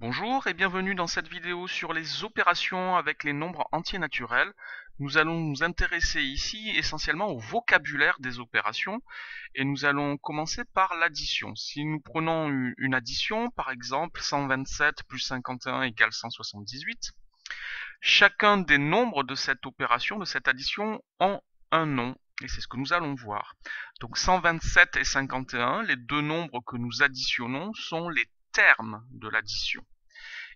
Bonjour et bienvenue dans cette vidéo sur les opérations avec les nombres entiers naturels. Nous allons nous intéresser ici essentiellement au vocabulaire des opérations et nous allons commencer par l'addition. Si nous prenons une addition, par exemple 127 plus 51 égale 178, chacun des nombres de cette opération, de cette addition, ont un nom. Et c'est ce que nous allons voir. Donc 127 et 51, les deux nombres que nous additionnons sont les termes de l'addition.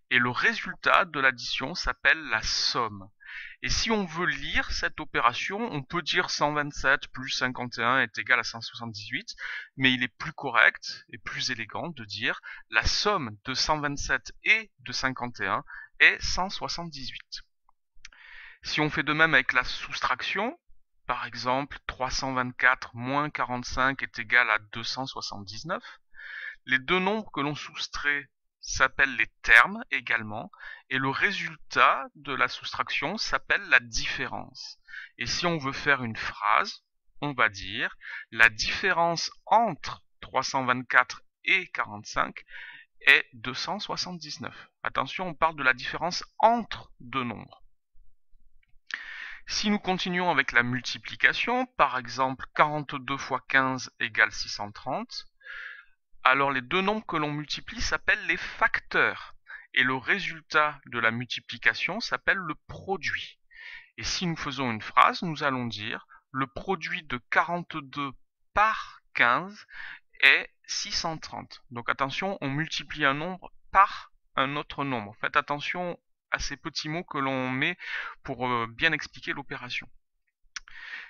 Et le résultat de l'addition s'appelle la somme. Et si on veut lire cette opération, on peut dire 127 plus 51 est égal à 178, mais il est plus correct et plus élégant de dire la somme de 127 et de 51 est 178. Si on fait de même avec la soustraction, par exemple 324 moins 45 est égal à 279, les deux nombres que l'on soustrait s'appellent les termes également, et le résultat de la soustraction s'appelle la différence. Et si on veut faire une phrase, on va dire la différence entre 324 et 45 est 279. Attention, on parle de la différence entre deux nombres. Si nous continuons avec la multiplication, par exemple 42 fois 15 égale 630, alors les deux nombres que l'on multiplie s'appellent les facteurs. Et le résultat de la multiplication s'appelle le produit. Et si nous faisons une phrase, nous allons dire le produit de 42 par 15 est 630. Donc attention, on multiplie un nombre par un autre nombre. Faites attention à ces petits mots que l'on met pour bien expliquer l'opération.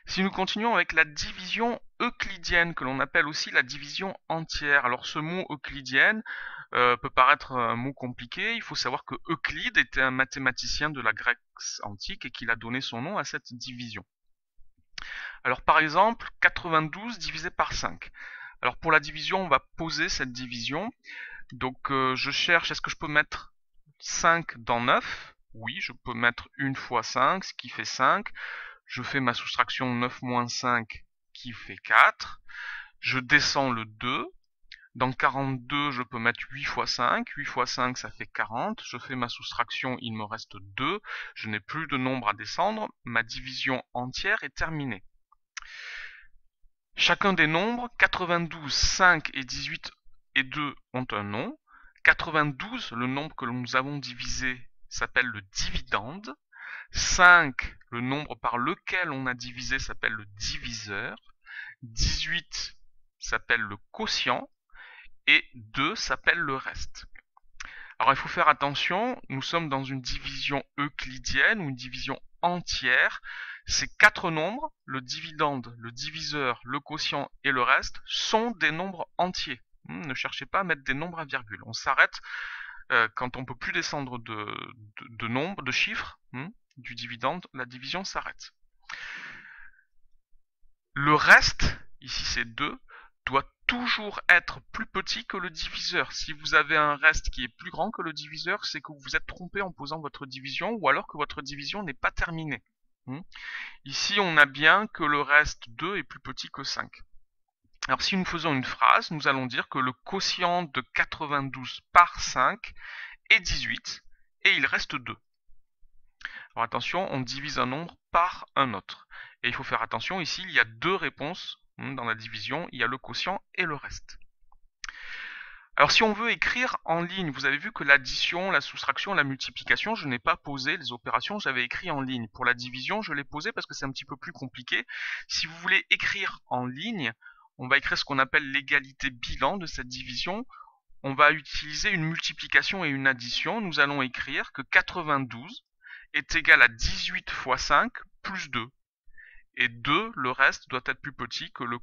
Si nous continuons avec la division euclidienne, que l'on appelle aussi la division entière. Alors ce mot euclidienne peut paraître un mot compliqué. Il faut savoir que Euclide était un mathématicien de la Grèce antique et qu'il a donné son nom à cette division. Alors par exemple, 92 divisé par 5. Alors pour la division, on va poser cette division. Donc je cherche, est-ce que je peux mettre 5 dans 9? Oui, je peux mettre 1 fois 5, ce qui fait 5. Je fais ma soustraction 9 moins 5 qui fait 4. Je descends le 2. Dans 42, je peux mettre 8 fois 5. 8 fois 5, ça fait 40. Je fais ma soustraction, il me reste 2. Je n'ai plus de nombre à descendre. Ma division entière est terminée. Chacun des nombres, 92, 5 et 18 et 2 ont un nom. 92, le nombre que nous avons divisé, s'appelle le dividende. 5, le nombre par lequel on a divisé, s'appelle le diviseur. 18 s'appelle le quotient. Et 2 s'appelle le reste. Alors il faut faire attention, nous sommes dans une division euclidienne ou une division entière. Ces quatre nombres, le dividende, le diviseur, le quotient et le reste, sont des nombres entiers. Ne cherchez pas à mettre des nombres à virgule. On s'arrête quand on ne peut plus descendre de nombres, de chiffres, du dividende, la division s'arrête. Le reste, ici c'est 2, doit toujours être plus petit que le diviseur. Si vous avez un reste qui est plus grand que le diviseur, c'est que vous vous êtes trompé en posant votre division ou alors que votre division n'est pas terminée. Ici, on a bien que le reste 2 est plus petit que 5. Alors si nous faisons une phrase, nous allons dire que le quotient de 92 par 5 est 18 et il reste 2. Alors attention, on divise un nombre par un autre. Et il faut faire attention, ici il y a deux réponses dans la division, il y a le quotient et le reste. Alors si on veut écrire en ligne, vous avez vu que l'addition, la soustraction, la multiplication, je n'ai pas posé les opérations, j'avais écrit en ligne. Pour la division, je l'ai posé parce que c'est un petit peu plus compliqué. Si vous voulez écrire en ligne, on va écrire ce qu'on appelle l'égalité bilan de cette division. On va utiliser une multiplication et une addition. Nous allons écrire que 92 est égal à 18 fois 5 plus 2. Et 2, le reste, doit être plus petit que le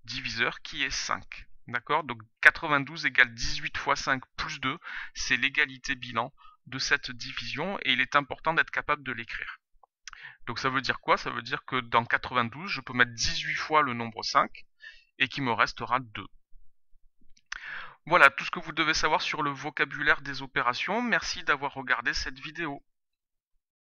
diviseur qui est 5. D'accord? Donc 92 égale 18 fois 5 plus 2, c'est l'égalité bilan de cette division et il est important d'être capable de l'écrire. Donc ça veut dire quoi? Ça veut dire que dans 92, je peux mettre 18 fois le nombre 5 et qu'il me restera 2. Voilà tout ce que vous devez savoir sur le vocabulaire des opérations. Merci d'avoir regardé cette vidéo.